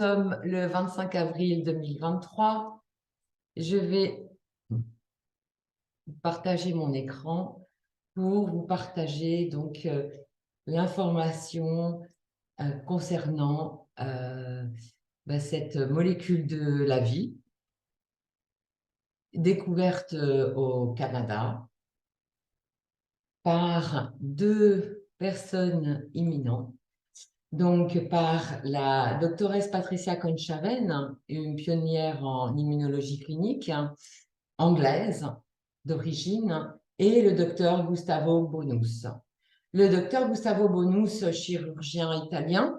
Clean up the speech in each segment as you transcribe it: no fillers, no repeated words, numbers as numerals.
Sommes le 25 avril 2023. Je vais partager mon écran pour vous partager donc l'information concernant cette molécule de la vie découverte au Canada par deux personnes imminentes. Donc, par la doctoresse Patricia Conchaven, une pionnière en immunologie clinique anglaise d'origine, et le docteur Gustavo Bonus. Le docteur Gustavo Bonus, chirurgien italien,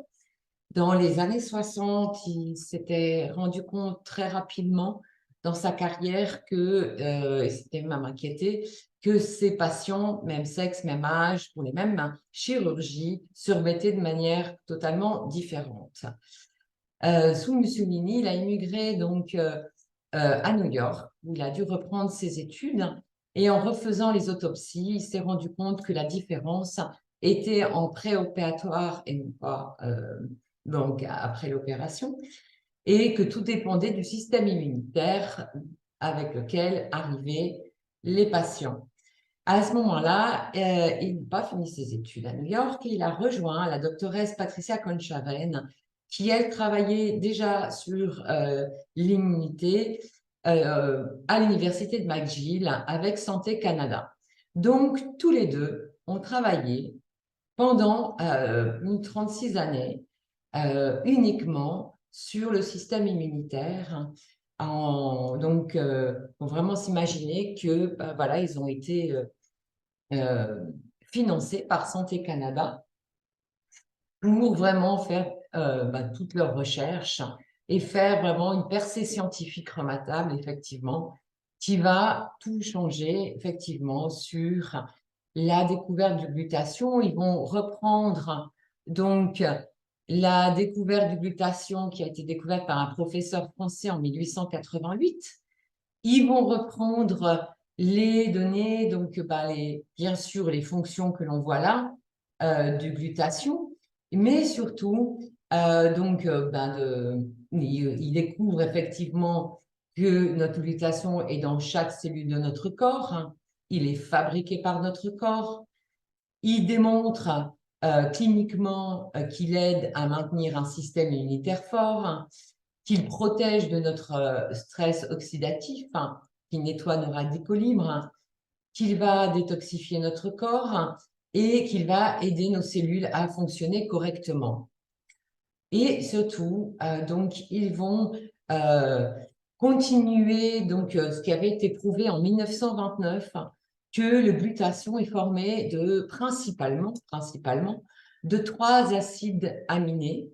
dans les années 60, il s'était rendu compte très rapidement dans sa carrière que, il s'était même inquiété, que ses patients, même sexe, même âge, pour les mêmes chirurgies, surmettaient de manière totalement différente. Sous Mussolini, il a immigré donc à New York, où il a dû reprendre ses études, et en refaisant les autopsies, il s'est rendu compte que la différence était en préopératoire et non pas donc après l'opération, et que tout dépendait du système immunitaire avec lequel arrivaient les patients. À ce moment-là, il n'a pas fini ses études à New York et il a rejoint la doctoresse Patricia Conchaven, qui, elle, travaillait déjà sur l'immunité à l'université de McGill avec Santé Canada. Donc, tous les deux ont travaillé pendant une 36 années uniquement sur le système immunitaire. Donc, faut vraiment s'imaginer que voilà, ils ont été financés par Santé Canada pour vraiment faire toutes leurs recherches et faire vraiment une percée scientifique remarquable, effectivement, qui va tout changer, effectivement, sur la découverte du glutathion. Ils vont reprendre donc la découverte du glutathion qui a été découverte par un professeur français en 1888. Ils vont reprendre les données, donc bien sûr les fonctions que l'on voit là du glutathion, mais surtout il découvre effectivement que notre glutathion est dans chaque cellule de notre corps, hein. Il est fabriqué par notre corps. Il démontre cliniquement qu'il aide à maintenir un système immunitaire fort, hein, qu'il protège de notre stress oxydatif, hein, qu'il nettoie nos radicaux libres, hein, qu'il va détoxifier notre corps, hein, et qu'il va aider nos cellules à fonctionner correctement. Et surtout, donc, ils vont continuer donc, ce qui avait été prouvé en 1929, que le glutathion est formé de principalement de 3 acides aminés,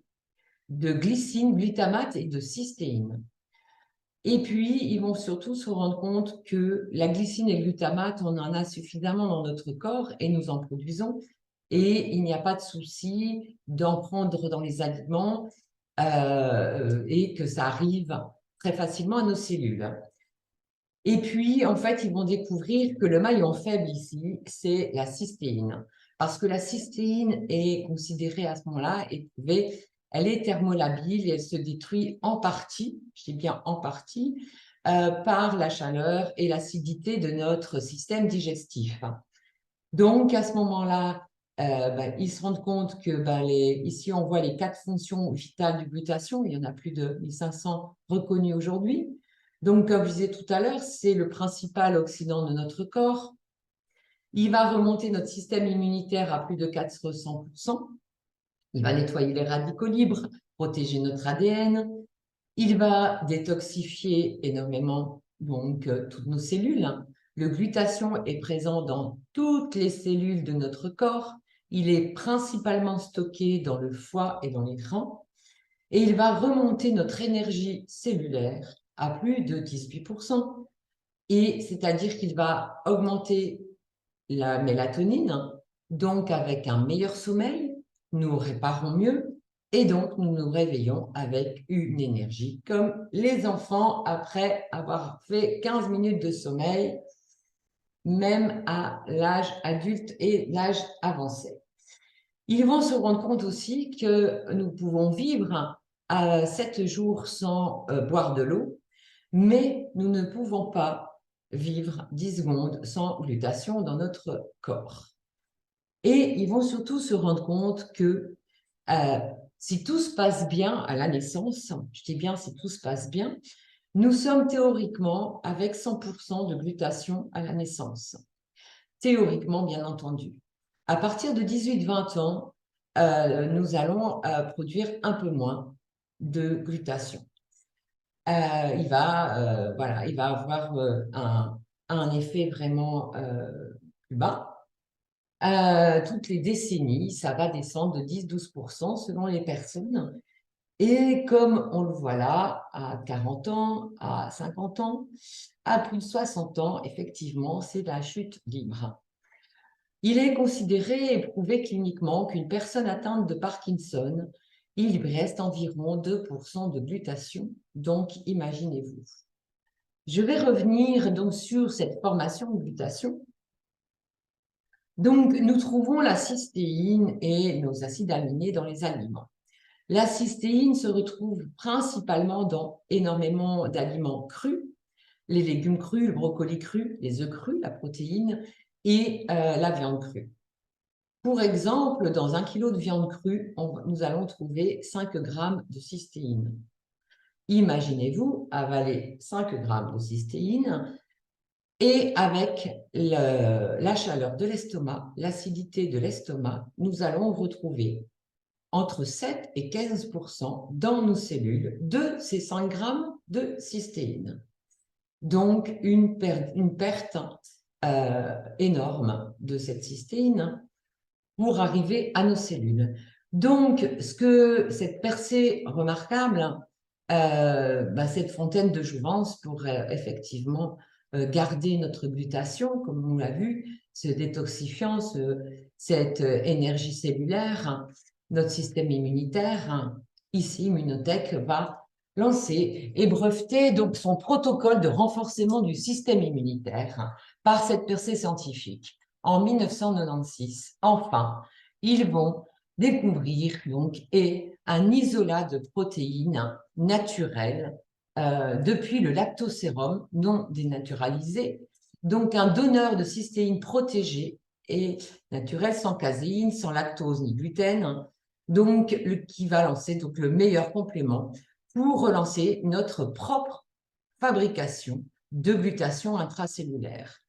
de glycine, glutamate et de cystéine. Et puis, ils vont surtout se rendre compte que la glycine et le glutamate, on en a suffisamment dans notre corps et nous en produisons. Et il n'y a pas de souci d'en prendre dans les aliments et que ça arrive très facilement à nos cellules. Et puis, en fait, ils vont découvrir que le maillon faible ici, c'est la cystéine. Parce que la cystéine est considérée à ce moment-là, éprouvée, elle est thermolabile et elle se détruit en partie, je dis bien en partie, par la chaleur et l'acidité de notre système digestif. Donc, à ce moment-là, ils se rendent compte que ici, on voit les 4 fonctions vitales du glutathion. Il y en a plus de 1500 reconnues aujourd'hui. Donc, comme je disais tout à l'heure, c'est le principal oxydant de notre corps. Il va remonter notre système immunitaire à plus de 400%. Il va nettoyer les radicaux libres, protéger notre ADN. Il va détoxifier énormément donc toutes nos cellules. Le glutathion est présent dans toutes les cellules de notre corps. Il est principalement stocké dans le foie et dans les reins. Et il va remonter notre énergie cellulaire à plus de 18%. Et c'est-à-dire qu'il va augmenter la mélatonine, donc avec un meilleur sommeil, nous réparons mieux et donc nous nous réveillons avec une énergie comme les enfants après avoir fait 15 minutes de sommeil, même à l'âge adulte et l'âge avancé. Ils vont se rendre compte aussi que nous pouvons vivre à 7 jours sans boire de l'eau, mais nous ne pouvons pas vivre 10 secondes sans glutation dans notre corps. Et ils vont surtout se rendre compte que si tout se passe bien à la naissance, je dis bien si tout se passe bien, nous sommes théoriquement avec 100% de glutation à la naissance. Théoriquement, bien entendu. À partir de 18-20 ans, nous allons produire un peu moins de glutation. Voilà, il va avoir un effet vraiment plus bas. Toutes les décennies, ça va descendre de 10-12% selon les personnes. Et comme on le voit là, à 40 ans, à 50 ans, à plus de 60 ans, effectivement, c'est la chute libre. Il est considéré et prouvé cliniquement qu'une personne atteinte de Parkinson, il lui reste environ 2% de glutation, donc imaginez-vous. Je vais revenir donc sur cette formation de glutation. Donc, nous trouvons la cystéine et nos acides aminés dans les aliments. La cystéine se retrouve principalement dans énormément d'aliments crus, les légumes crus, le brocoli cru, les œufs crus, la protéine et la viande crue. Pour exemple, dans 1 kg de viande crue, nous allons trouver 5 grammes de cystéine. Imaginez-vous avaler 5 grammes de cystéine et avec la chaleur de l'estomac, l'acidité de l'estomac, nous allons retrouver entre 7 et 15% dans nos cellules de ces 5 grammes de cystéine. Donc, une perte énorme de cette cystéine pour arriver à nos cellules. Donc, cette percée remarquable, cette fontaine de jouvence pour effectivement garder notre glutation, comme on l'a vu, ce détoxifiant, cette énergie cellulaire, notre système immunitaire. Ici, Immunotech va lancer et breveter donc son protocole de renforcement du système immunitaire par cette percée scientifique. En 1996, enfin, ils vont découvrir donc un isolat de protéines naturelles depuis le lactosérum non dénaturalisé, donc un donneur de cystéine protégé et naturel sans caséine, sans lactose ni gluten, donc qui va lancer donc le meilleur complément pour relancer notre propre fabrication de glutation intracellulaire.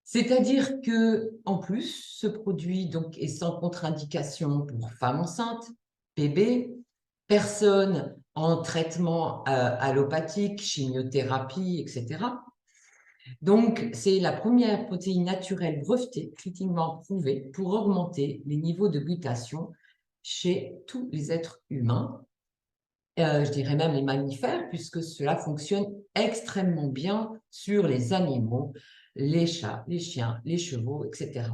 C'est-à-dire que, en plus, ce produit donc, est sans contre-indication pour femmes enceintes, bébés, personnes en traitement allopathique, chimiothérapie, etc. Donc, c'est la première protéine naturelle brevetée, cliniquement prouvée, pour augmenter les niveaux de glutation chez tous les êtres humains. Je dirais même les mammifères, puisque cela fonctionne extrêmement bien sur les animaux, les chats, les chiens, les chevaux, etc.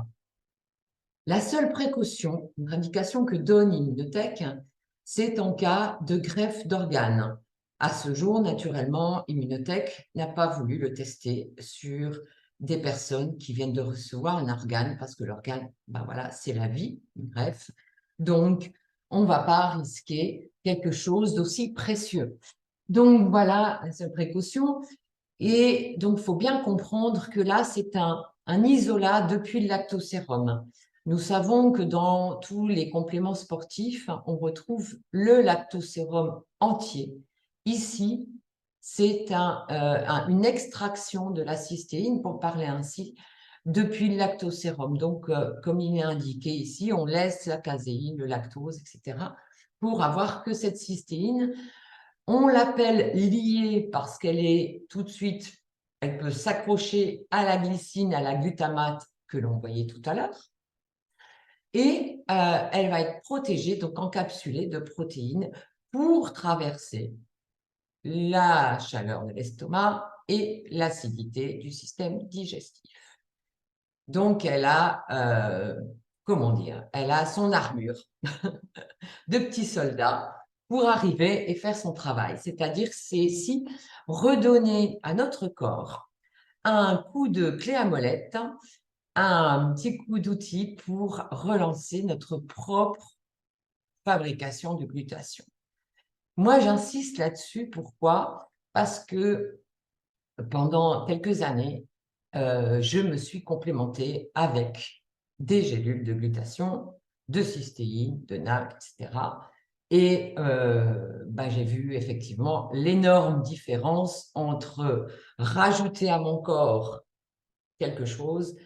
La seule précaution, une indication que donne Immunotech, c'est en cas de greffe d'organes. À ce jour, naturellement, Immunotech n'a pas voulu le tester sur des personnes qui viennent de recevoir un organe, parce que l'organe, ben voilà, c'est la vie, une greffe. Donc, on ne va pas risquer quelque chose d'aussi précieux. Donc, voilà la seule précaution. Et donc, il faut bien comprendre que là, c'est un isolat depuis le lactosérum. Nous savons que dans tous les compléments sportifs, on retrouve le lactosérum entier. Ici, c'est une extraction de la cystéine, pour parler ainsi, depuis le lactosérum. Donc, comme il est indiqué ici, on laisse la caséine, le lactose, etc., pour avoir que cette cystéine. On l'appelle liée parce qu'elle est tout de suite, elle peut s'accrocher à la glycine, à la glutamate que l'on voyait tout à l'heure. Et elle va être protégée, donc encapsulée de protéines pour traverser la chaleur de l'estomac et l'acidité du système digestif. Donc, elle a, comment dire, elle a son armure de petits soldats pour arriver et faire son travail. C'est-à-dire, c'est ici redonner à notre corps un coup de clé à molette, un petit coup d'outil pour relancer notre propre fabrication de glutation. Moi, j'insiste là-dessus. Pourquoi? Parce que pendant quelques années, je me suis complémentée avec des gélules de glutathion, de cystéine, de NAC, etc. Et j'ai vu effectivement l'énorme différence entre rajouter à mon corps quelque chose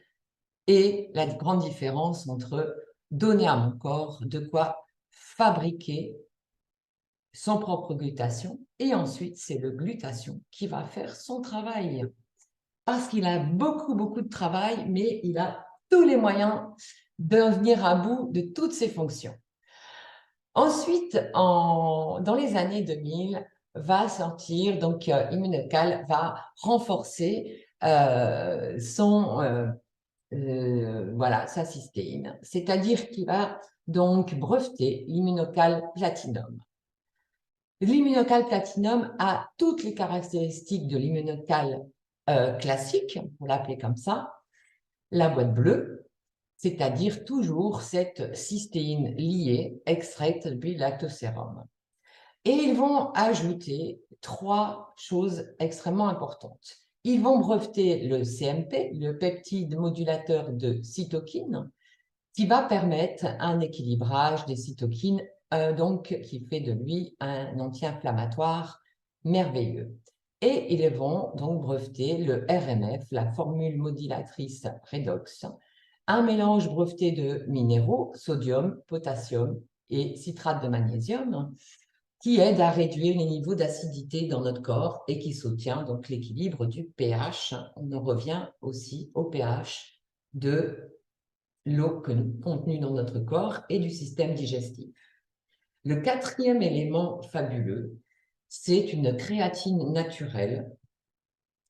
et la grande différence entre donner à mon corps de quoi fabriquer son propre glutathion, et ensuite c'est le glutathion qui va faire son travail. Parce qu'il a beaucoup, beaucoup de travail, mais il a tous les moyens de venir à bout de toutes ses fonctions. Ensuite, dans les années 2000, va sortir, donc Immunocal va renforcer sa cystéine, c'est-à-dire qu'il va donc breveter l'Immunocal Platinum. L'Immunocal Platinum a toutes les caractéristiques de l'Immunocal classique, pour l'appeler comme ça, la boîte bleue, c'est-à-dire toujours cette cystéine liée, extraite depuis le lactosérum. Et ils vont ajouter 3 choses extrêmement importantes. Ils vont breveter le CMP, le peptide modulateur de cytokines, qui va permettre un équilibrage des cytokines, donc qui fait de lui un anti-inflammatoire merveilleux. Et ils vont donc breveter le RMF, la formule modulatrice redox, un mélange breveté de minéraux, sodium, potassium et citrate de magnésium, qui aide à réduire les niveaux d'acidité dans notre corps et qui soutient donc l'équilibre du pH. On en revient aussi au pH de l'eau contenue dans notre corps et du système digestif. Le 4e élément fabuleux, c'est une créatine naturelle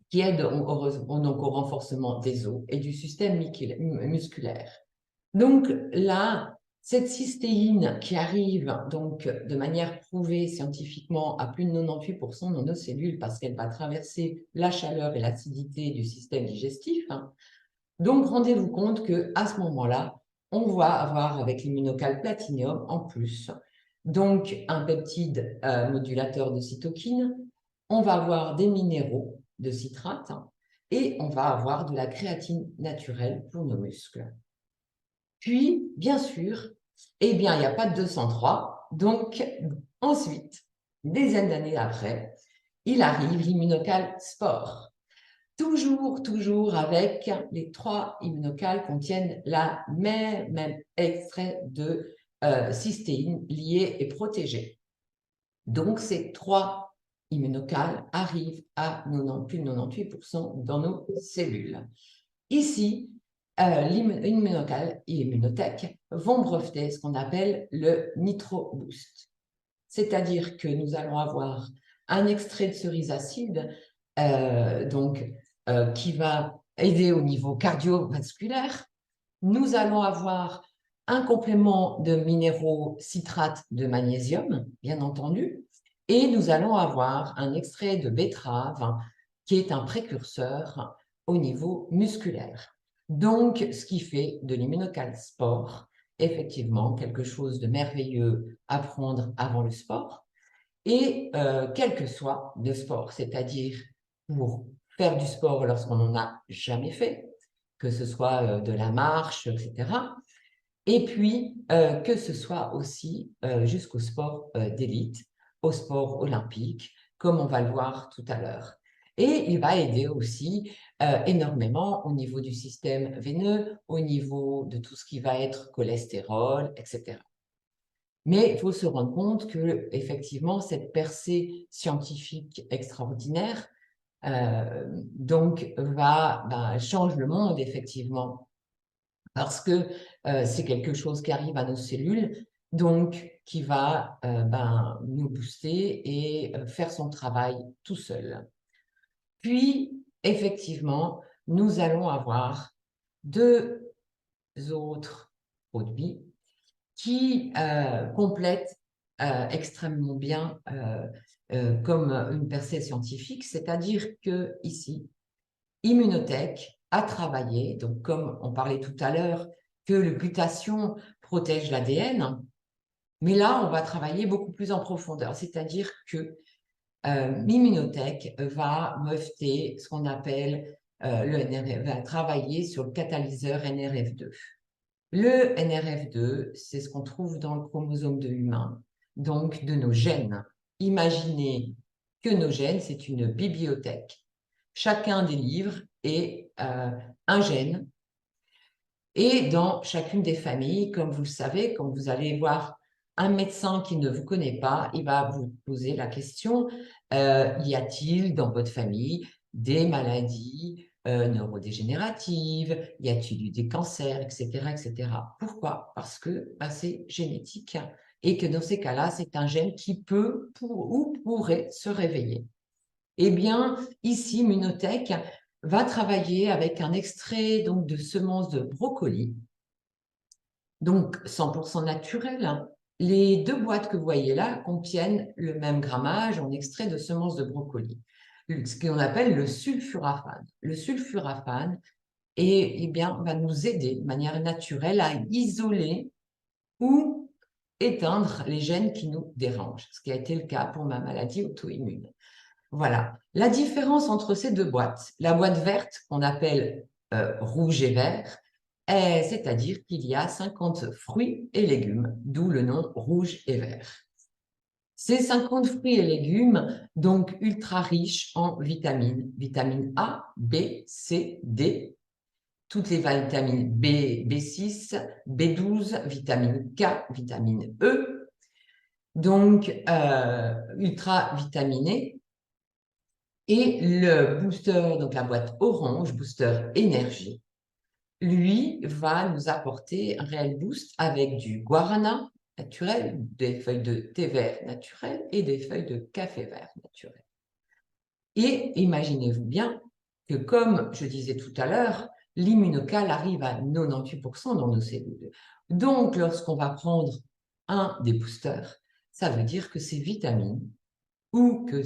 qui aide au renforcement des os et du système musculaire. Donc là, cette cystéine qui arrive donc de manière prouvée scientifiquement à plus de 98% dans nos cellules parce qu'elle va traverser la chaleur et l'acidité du système digestif. Donc rendez-vous compte qu'à ce moment-là, on va avoir avec l'immunocal platinium en plus donc un peptide modulateur de cytokine, on va avoir des minéraux de citrate et on va avoir de la créatine naturelle pour nos muscles. Puis, bien sûr, il n'y a pas de 203. Donc, ensuite, une dizaine d'années après, il arrive l'immunocal sport. Toujours avec les 3 immunocales contiennent la même extrait de cystéine liée et protégée. Donc, ces 3 immunocales arrivent à plus de 98% dans nos cellules. Ici, l'immunocal et Immunotech vont breveter ce qu'on appelle le Nitro Boost. C'est-à-dire que nous allons avoir un extrait de cerise acide qui va aider au niveau cardiovasculaire. Nous allons avoir un complément de minéraux citrate de magnésium, bien entendu, et nous allons avoir un extrait de betterave qui est un précurseur au niveau musculaire. Donc, ce qui fait de l'immunocal sport effectivement quelque chose de merveilleux à prendre avant le sport, et quel que soit le sport, c'est-à-dire pour faire du sport lorsqu'on n'en a jamais fait, que ce soit de la marche, etc. Et puis, que ce soit aussi jusqu'au sport d'élite, au sport olympique, comme on va le voir tout à l'heure. Et il va aider aussi énormément au niveau du système veineux, au niveau de tout ce qui va être cholestérol, etc. Mais il faut se rendre compte que, effectivement, cette percée scientifique extraordinaire change le monde, effectivement, parce que c'est quelque chose qui arrive à nos cellules, donc qui va nous booster et faire son travail tout seul. Puis, effectivement, nous allons avoir 2 autres produits qui complètent extrêmement bien comme une percée scientifique, c'est-à-dire que ici, Immunotech a travaillé, donc comme on parlait tout à l'heure, que le glutathion protège l'ADN, Mais là, on va travailler beaucoup plus en profondeur, c'est-à-dire que l'immunothèque va meuveter ce qu'on appelle le NRF, va travailler sur le catalyseur NRF2. Le NRF2, c'est ce qu'on trouve dans le chromosome de l'humain, donc de nos gènes. Imaginez que nos gènes, c'est une bibliothèque. Chacun des livres est un gène. Et dans chacune des familles, comme vous le savez, quand vous allez voir un médecin qui ne vous connaît pas, il va vous poser la question, y a-t-il dans votre famille des maladies neurodégénératives? Y a-t-il eu des cancers, etc., etc. Pourquoi? Parce que c'est génétique et que dans ces cas-là, c'est un gène qui peut ou pourrait se réveiller. Eh bien, ici, Immunotech va travailler avec un extrait donc, de semences de brocoli, donc 100% naturel. Les 2 boîtes que vous voyez là contiennent le même grammage en extrait de semences de brocoli, ce qu'on appelle le sulforaphane. Le sulforaphane eh bien, va nous aider de manière naturelle à isoler ou éteindre les gènes qui nous dérangent, ce qui a été le cas pour ma maladie auto-immune. Voilà. La différence entre ces 2 boîtes, la boîte verte qu'on appelle rouge et vert, c'est-à-dire qu'il y a 50 fruits et légumes, d'où le nom rouge et vert. Ces 50 fruits et légumes, donc ultra riches en vitamines, vitamine A, B, C, D, toutes les vitamines B, B6, B12, vitamine K, vitamine E, donc ultra vitaminés. Et le booster, donc la boîte orange, booster énergie, lui va nous apporter un réel boost avec du guarana naturel, des feuilles de thé vert naturel et des feuilles de café vert naturel. Et imaginez-vous bien que, comme je disais tout à l'heure, l'immunocal arrive à 98% dans nos cellules. Donc, lorsqu'on va prendre un des boosters, ça veut dire que ces vitamines ou que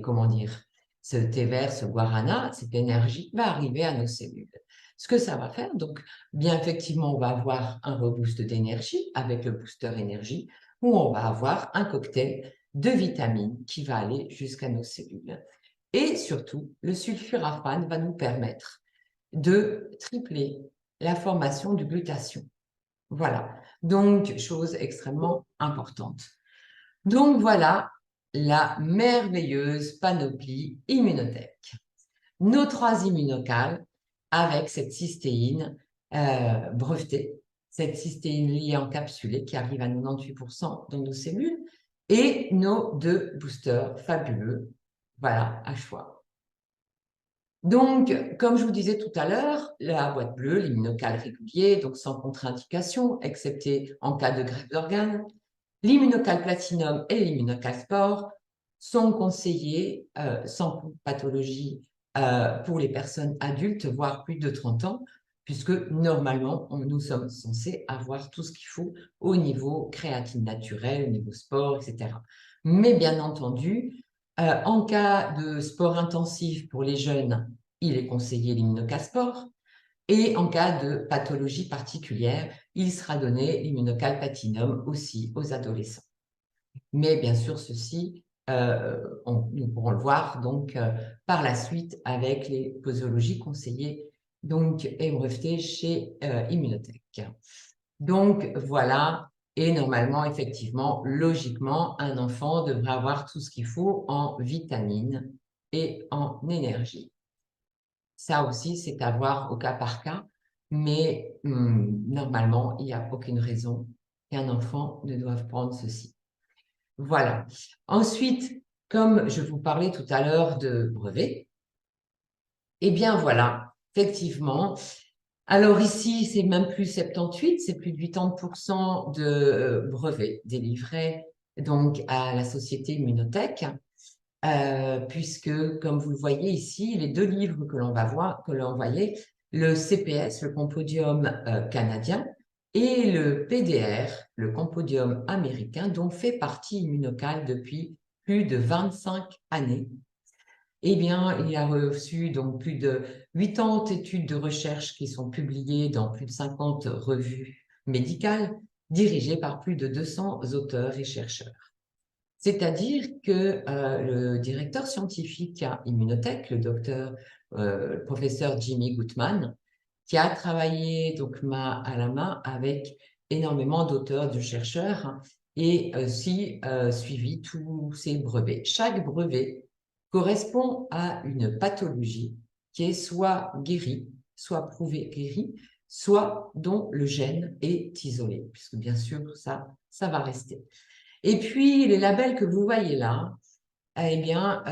comment dire, ce thé vert, ce guarana, cette énergie va arriver à nos cellules. Ce que ça va faire, donc, bien effectivement, on va avoir un reboost d'énergie avec le booster énergie, ou on va avoir un cocktail de vitamines qui va aller jusqu'à nos cellules. Et surtout, le sulforaphane va nous permettre de tripler la formation du glutathion. Voilà, donc chose extrêmement importante. Donc voilà la merveilleuse panoplie Immunotech. Nos 3 immunocales avec cette cystéine brevetée, cette cystéine liée encapsulée qui arrive à 98% dans nos cellules et nos 2 boosters fabuleux, voilà, à choix. Donc, comme je vous disais tout à l'heure, la boîte bleue, l'immunocal régulier, donc sans contre-indication, excepté en cas de greffe d'organes, l'immunocal platinum et l'immunocal sport sont conseillés sans pathologie pour les personnes adultes, voire plus de 30 ans, puisque normalement, nous sommes censés avoir tout ce qu'il faut au niveau créatine naturelle, au niveau sport, etc. Mais bien entendu, en cas de sport intensif pour les jeunes, il est conseillé l'immunocasport. Et en cas de pathologie particulière, il sera donné l'immunocal platinum aussi aux adolescents. Mais bien sûr, ceci, nous pourrons le voir donc par la suite avec les posologies conseillées donc, et brevetées chez Immunotech. Donc voilà, et normalement, effectivement, logiquement, un enfant devrait avoir tout ce qu'il faut en vitamines et en énergie. Ça aussi, c'est à voir au cas par cas, mais normalement, il n'y a aucune raison qu'un enfant ne doive prendre ceci. Voilà. Ensuite, comme je vous parlais tout à l'heure de brevets, eh bien voilà, effectivement. Alors ici, c'est même plus 78, c'est plus de 80% de brevets délivrés donc à la société Immunotech. Puisque, comme vous le voyez ici, les 2 livres que l'on va voir, que l'on voyait, le CPS, le Compodium canadien, et le PDR, le Compodium américain, dont fait partie Immunocal depuis plus de 25 années. Eh bien, il a reçu donc plus de 80 études de recherche qui sont publiées dans plus de 50 revues médicale dirigée par plus de 200 auteurs et chercheurs. C'est-à-dire que le directeur scientifique à Immunotech, le professeur Jimmy Gutman, qui a travaillé donc main à la main avec énormément d'auteurs, de chercheurs, et aussi suivi tous ces brevets. Chaque brevet correspond à une pathologie qui est soit guérie, soit prouvée guérie, soit dont le gène est isolé, puisque bien sûr, ça va rester. Et puis, les labels que vous voyez là, eh bien,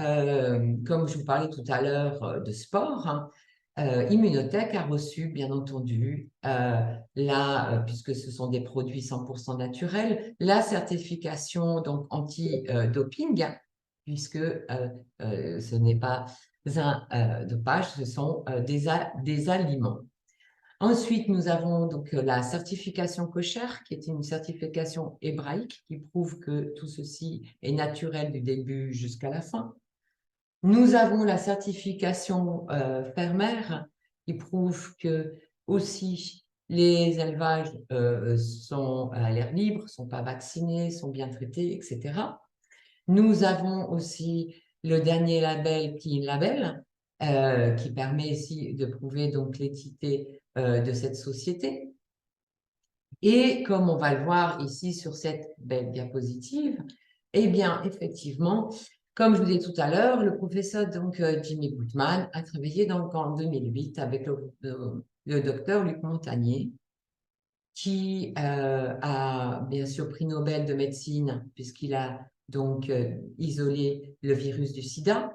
comme je vous parlais tout à l'heure de sport, hein, Immunotech a reçu, bien entendu, puisque ce sont des produits 100% naturels, la certification donc anti-doping, puisque ce n'est pas un dopage, ce sont des aliments. Ensuite, nous avons donc la certification kosher, qui est une certification hébraïque qui prouve que tout ceci est naturel du début jusqu'à la fin. Nous avons la certification Fermer, qui prouve que aussi les élevages sont à l'air libre, sont pas vaccinés, sont bien traités, etc. Nous avons aussi le dernier label, Clean Label, qui permet ici de prouver donc l'équité de cette société. Et comme on va le voir ici sur cette belle diapositive, eh bien, effectivement, comme je vous disais tout à l'heure, le professeur donc, Jimmy Gutman a travaillé donc, en 2008 avec le docteur Luc Montagnier, qui a bien sûr prix Nobel de médecine, puisqu'il a donc isolé le virus du sida.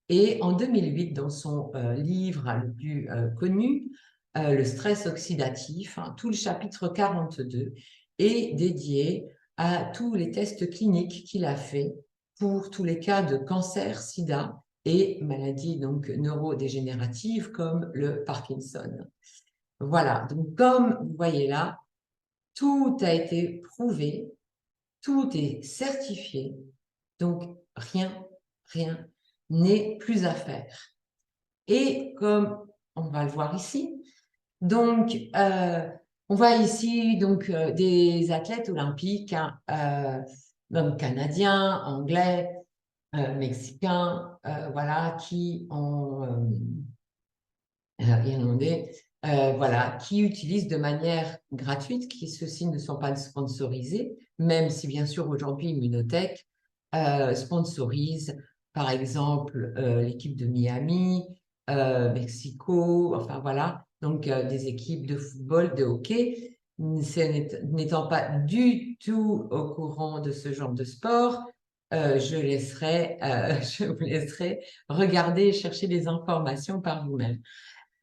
Et en 2008, dans son livre le plus connu, Le stress oxydatif, hein, tout le chapitre 42 est dédié à tous les tests cliniques qu'il a fait pour tous les cas de cancer, sida et maladies donc neurodégénératives comme le Parkinson. Voilà, donc comme vous voyez là, tout a été prouvé, tout est certifié, donc rien n'est plus à faire. Et comme on va le voir ici, donc on voit ici donc des athlètes olympiques, hein, donc canadiens, anglais, mexicains, voilà, qui ont irlandais, voilà, qui utilisent de manière gratuite, qui ceux-ci ne sont pas sponsorisés, même si bien sûr aujourd'hui Immunotech sponsorise par exemple l'équipe de Miami, Mexico, enfin voilà, donc des équipes de football, de hockey. N'étant pas du tout au courant de ce genre de sport, je vous laisserai regarder et chercher des informations par vous-même.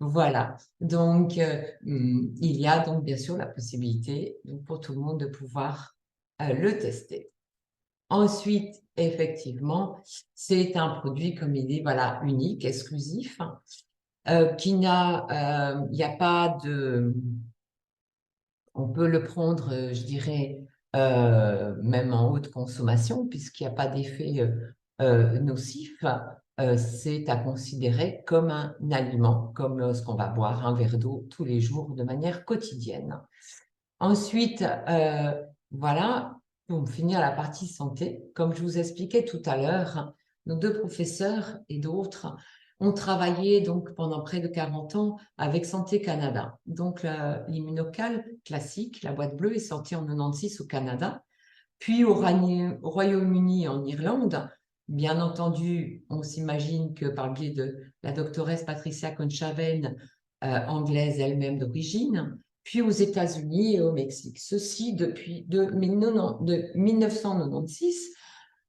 Voilà, donc il y a donc bien sûr la possibilité pour tout le monde de pouvoir le tester. Ensuite, effectivement, c'est un produit, comme il dit, voilà, unique, exclusif, il n'y a pas de... On peut le prendre, je dirais, même en haute consommation, puisqu'il n'y a pas d'effet nocif. C'est à considérer comme un aliment, comme lorsqu'on va boire un verre d'eau tous les jours de manière quotidienne. Ensuite, voilà, pour finir la partie santé, comme je vous expliquais tout à l'heure, nos deux professeurs et d'autres ont travaillé donc pendant près de 40 ans avec Santé Canada. Donc l'immunocal classique, la boîte bleue, est sortie en 96 au Canada, puis au Royaume-Uni et en Irlande. Bien entendu, on s'imagine que par le biais de la doctoresse Patricia Conchaven, anglaise elle-même d'origine, puis aux États-Unis et au Mexique. Ceci depuis de 1996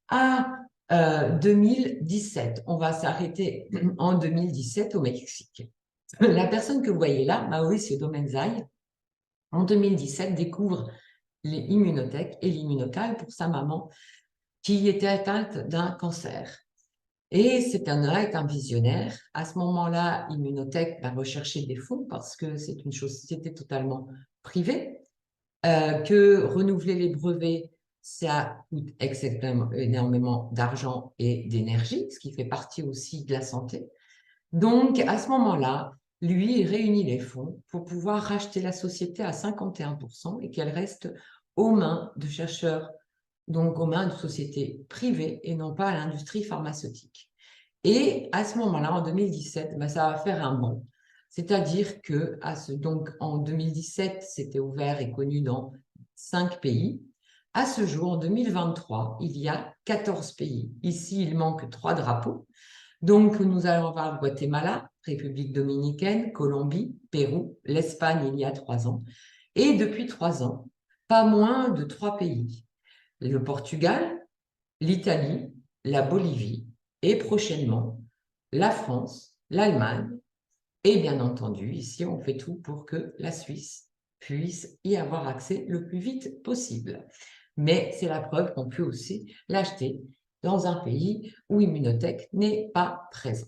à 2017. On va s'arrêter en 2017 au Mexique. La personne que vous voyez là, Mauricio Domenzai, en 2017 découvre les Immunotech et l'immunocal pour sa maman qui était atteinte d'un cancer. Et cet homme-là est un visionnaire. À ce moment-là, Immunotech va rechercher des fonds parce que c'est une société totalement privée, que renouveler les brevets, ça coûte énormément d'argent et d'énergie, ce qui fait partie aussi de la santé. Donc, à ce moment-là, lui, il réunit les fonds pour pouvoir racheter la société à 51% et qu'elle reste aux mains de chercheurs, donc aux mains de sociétés privées et non pas à l'industrie pharmaceutique. Et à ce moment-là, en 2017, ben, ça va faire un bond. C'est-à-dire que donc, en 2017, c'était ouvert et connu dans 5 pays. À ce jour, en 2023, il y a 14 pays. Ici, il manque 3 drapeaux. Donc, nous allons voir le Guatemala, République dominicaine, Colombie, Pérou, l'Espagne il y a 3 ans. Et depuis 3 ans, pas moins de 3 pays. Le Portugal, l'Italie, la Bolivie et prochainement la France, l'Allemagne et bien entendu, ici, on fait tout pour que la Suisse puisse y avoir accès le plus vite possible. Mais c'est la preuve qu'on peut aussi l'acheter dans un pays où Immunotech n'est pas présent.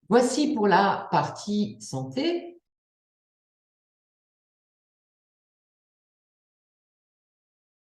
Voici pour la partie santé.